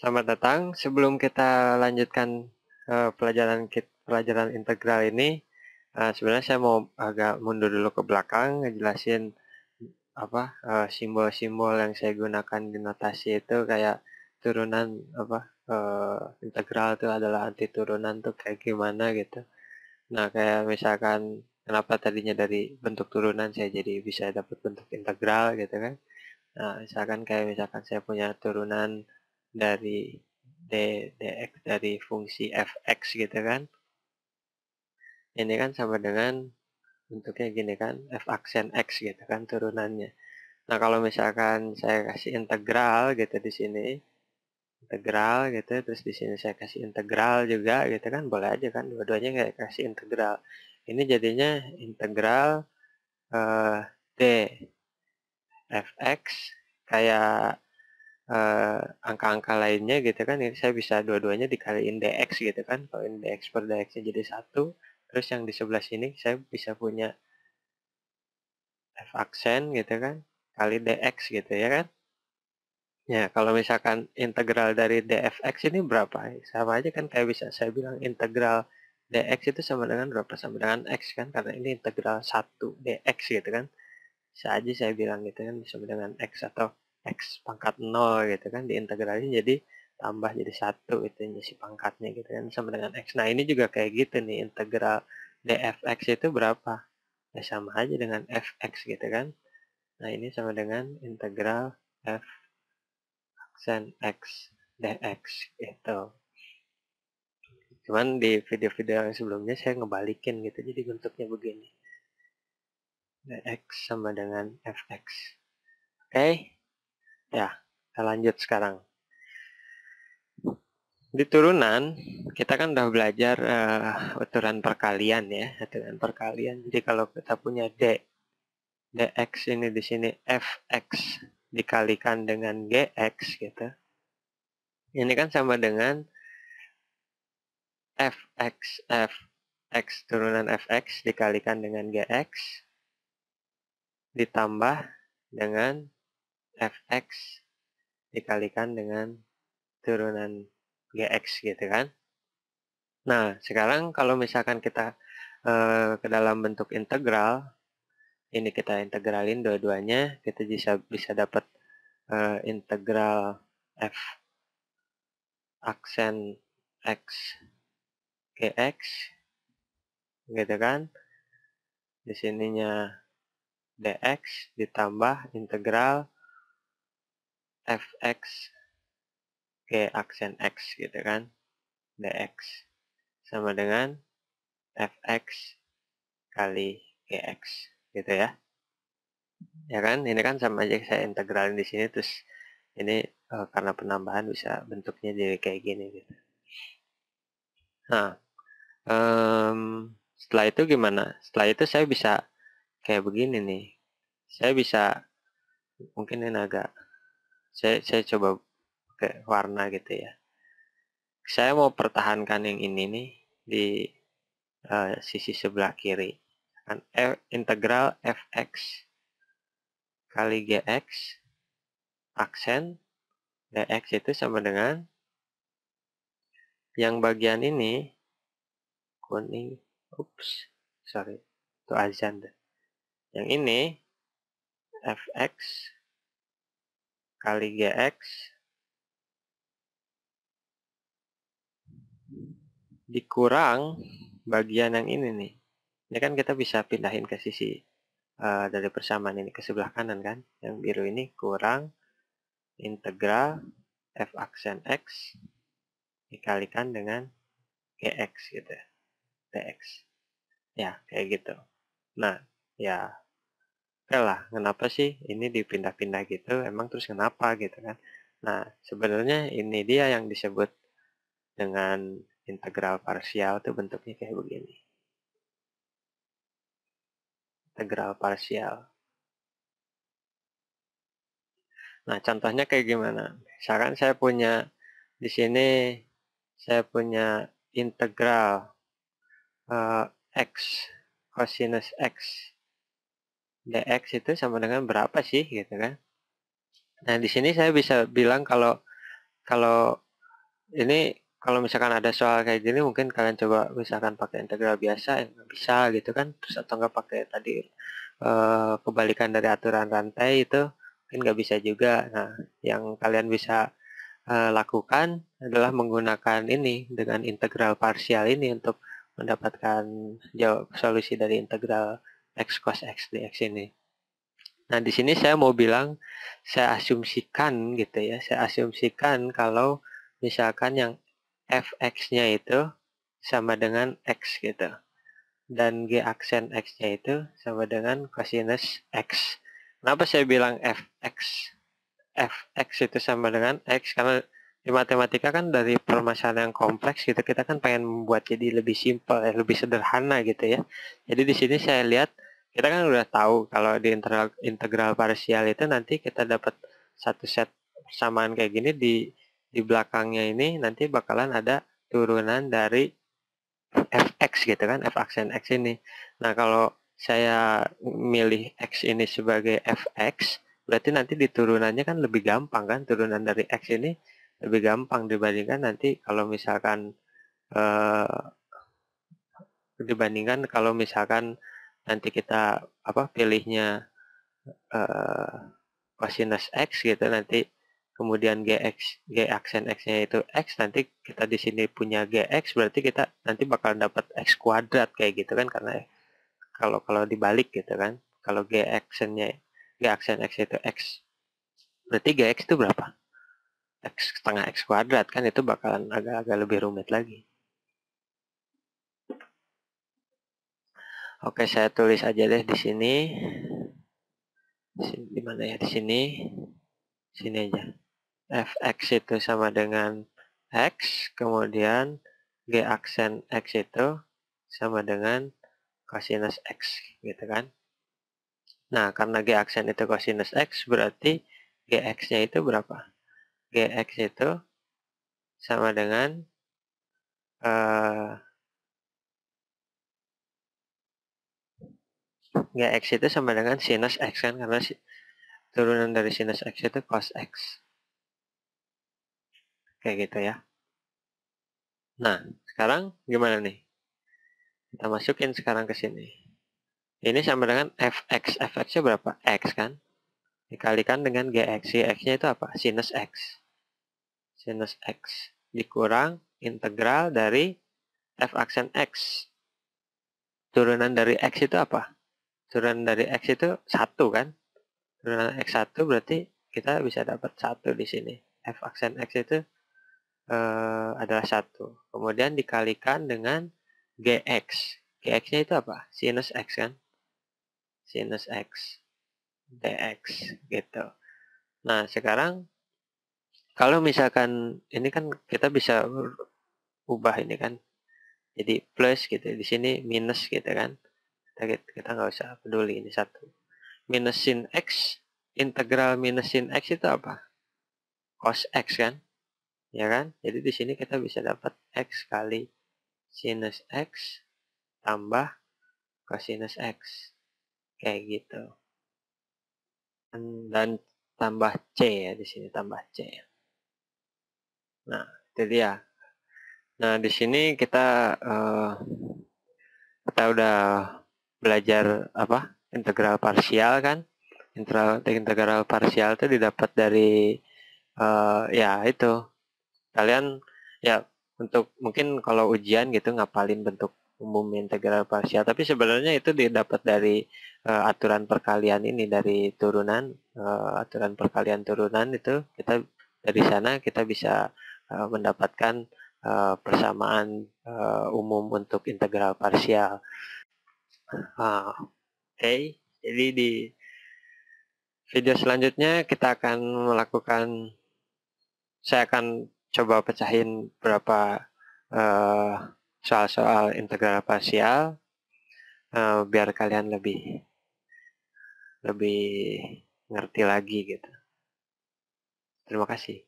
Selamat datang. Sebelum kita lanjutkan pelajaran integral ini, sebenarnya saya mau agak mundur dulu ke belakang, ngejelasin simbol-simbol yang saya gunakan di notasi itu kayak turunan integral itu adalah anti turunan tuh kayak gimana gitu. Nah, kayak misalkan kenapa tadinya dari bentuk turunan saya jadi bisa dapat bentuk integral gitu kan. Nah, misalkan saya punya turunan dari dx dari fungsi fx gitu kan. Ini kan sama dengan bentuknya gini kan, f aksen x gitu kan turunannya. Nah, kalau misalkan saya kasih integral gitu di sini, integral gitu, terus di sini saya kasih integral juga gitu kan, boleh aja kan, dua-duanya kayak kasih integral. Ini jadinya integral d fx kayak angka-angka lainnya gitu kan, ini saya bisa dua-duanya dikaliin dx gitu kan. Kalau ini dx per dx-nya jadi 1, terus yang di sebelah sini saya bisa punya f aksen gitu kan, kali dx gitu ya kan. Ya, kalau misalkan integral dari dfx ini berapa? Sama aja kan, kayak bisa saya bilang integral dx itu sama dengan berapa? Sama dengan x kan, karena ini integral 1 dx gitu kan. Bisa aja saya bilang gitu kan, sama dengan x atau x pangkat 0 gitu kan, diintegralin jadi tambah jadi 1 itu si pangkatnya gitu kan, sama dengan x. Nah, ini juga kayak gitu nih, integral dfx itu berapa? Ya sama aja dengan fx gitu kan. Nah, ini sama dengan integral f aksen x dx gitu. Cuman di video-video yang sebelumnya saya ngebalikin gitu, jadi bentuknya begini. Dx sama dengan fx. Oke? Ya, kita lanjut sekarang. Di turunan, kita kan udah belajar aturan perkalian ya, aturan perkalian. Jadi kalau kita punya dx ini di sini fx dikalikan dengan gx gitu. Ini kan sama dengan fx turunan fx dikalikan dengan gx ditambah dengan fx dikalikan dengan turunan gx gitu kan. Nah, sekarang kalau misalkan kita ke dalam bentuk integral, ini kita integralin dua-duanya, kita bisa dapat integral f aksen x gx gitu kan. Di sininya dx ditambah integral fx g aksen x gitu kan, dx sama dengan fx kali gx gitu ya. Ya kan, ini kan sama aja saya integralin di sini, terus ini karena penambahan bisa bentuknya jadi kayak gini gitu. Nah, setelah itu gimana? Setelah itu saya bisa kayak begini nih. Saya bisa, mungkin ini agak, saya coba pakai warna gitu ya. Saya mau pertahankan yang ini nih di sisi sebelah kiri. Kan integral fx kali gx aksen dx itu sama dengan yang bagian ini kuning, sorry, itu azan deh. Yang ini fx kali gx dikurang bagian yang ini nih. Ini kan kita bisa pindahin ke sisi dari persamaan ini ke sebelah kanan kan. Yang biru ini kurang integral f aksen x dikalikan dengan gx gitu, dx. Ya, kayak gitu. Nah, ya oke lah, kenapa sih ini dipindah-pindah gitu? Emang terus kenapa gitu kan? Nah, sebenarnya ini dia yang disebut dengan integral parsial, tuh bentuknya kayak begini. Integral parsial. Nah, contohnya kayak gimana? Misalkan saya punya di sini, saya punya integral x cosinus x dx itu sama dengan berapa sih gitu kan? Nah, di sini saya bisa bilang kalau ini kalau misalkan ada soal kayak gini mungkin kalian coba misalkan pakai integral biasa ya nggak bisa gitu kan, terus atau nggak pakai tadi kebalikan dari aturan rantai itu mungkin nggak bisa juga. Nah, yang kalian bisa lakukan adalah menggunakan ini dengan integral parsial ini untuk mendapatkan jawab solusi dari integral x cos x dx ini. Nah, di sini saya mau bilang, saya asumsikan gitu ya, saya asumsikan kalau misalkan yang fx-nya itu sama dengan x gitu. Dan g aksen x-nya itu sama dengan cosinus x. Kenapa saya bilang fx itu sama dengan x? Karena di matematika kan dari permasalahan yang kompleks gitu, kita kan pengen membuat jadi lebih simpel, lebih sederhana gitu ya. Jadi di sini saya lihat, kita kan udah tahu kalau di integral parsial itu nanti kita dapat satu set persamaan kayak gini, di belakangnya ini nanti bakalan ada turunan dari fx gitu kan, f aksen x ini. Nah, kalau saya milih x ini sebagai fx, berarti nanti di turunannya kan lebih gampang kan, turunan dari x ini lebih gampang dibandingkan nanti kalau misalkan kalau misalkan nanti kita pilihnya cosinus x gitu, nanti kemudian g aksen x-nya itu x, nanti kita di sini punya gx, berarti kita nanti bakal dapat x kuadrat kayak gitu kan, karena kalau dibalik gitu kan, kalau g aksen x itu x, berarti gx itu berapa? X setengah x kuadrat kan, itu bakalan agak-agak lebih rumit lagi. Oke, saya tulis aja deh di sini. Di mana ya, di sini? Sini aja. Fx itu sama dengan x, kemudian g aksen x itu sama dengan cosinus x, gitu kan. Nah, karena g aksen itu cosinus x, berarti gx-nya itu berapa? Gx itu sama dengan gx itu sama dengan sinus x kan, karena turunan dari sinus x itu cos x. Kayak gitu ya. Nah, sekarang gimana nih? Kita masukin sekarang ke sini. Ini sama dengan fx. Fx-nya berapa? X kan? Dikalikan dengan gx. Gx-nya itu apa? Sinus x. Sinus x. Dikurang integral dari f aksen x. Turunan dari x itu apa? Turunan dari x itu 1 kan? Turunan x1 berarti kita bisa dapat 1 di sini. F aksen x itu adalah 1. Kemudian dikalikan dengan gx. Gx-nya itu apa? Sinus x kan? Sinus x dx gitu. Nah, sekarang kalau misalkan ini kan kita bisa ubah ini kan, jadi plus gitu, di sini minus gitu kan. Kita nggak usah peduli ini 1. Minus sin x, integral minus sin x itu apa? Cos x kan? Ya kan? Jadi di sini kita bisa dapat x kali sinus x tambah cosinus x. Kayak gitu. Dan tambah c ya, di sini tambah c. Nah, itu dia. Nah, di sini kita udah belajar integral parsial kan. Integral parsial itu didapat dari ya itu, kalian ya untuk mungkin kalau ujian gitu ngapalin bentuk umum integral parsial, tapi sebenarnya itu didapat dari aturan perkalian ini, dari turunan, aturan perkalian turunan itu kita dari sana kita bisa mendapatkan persamaan umum untuk integral parsial. Oke, jadi di video selanjutnya kita akan saya akan coba pecahin berapa soal-soal integral parsial biar kalian lebih ngerti lagi gitu. Terima kasih.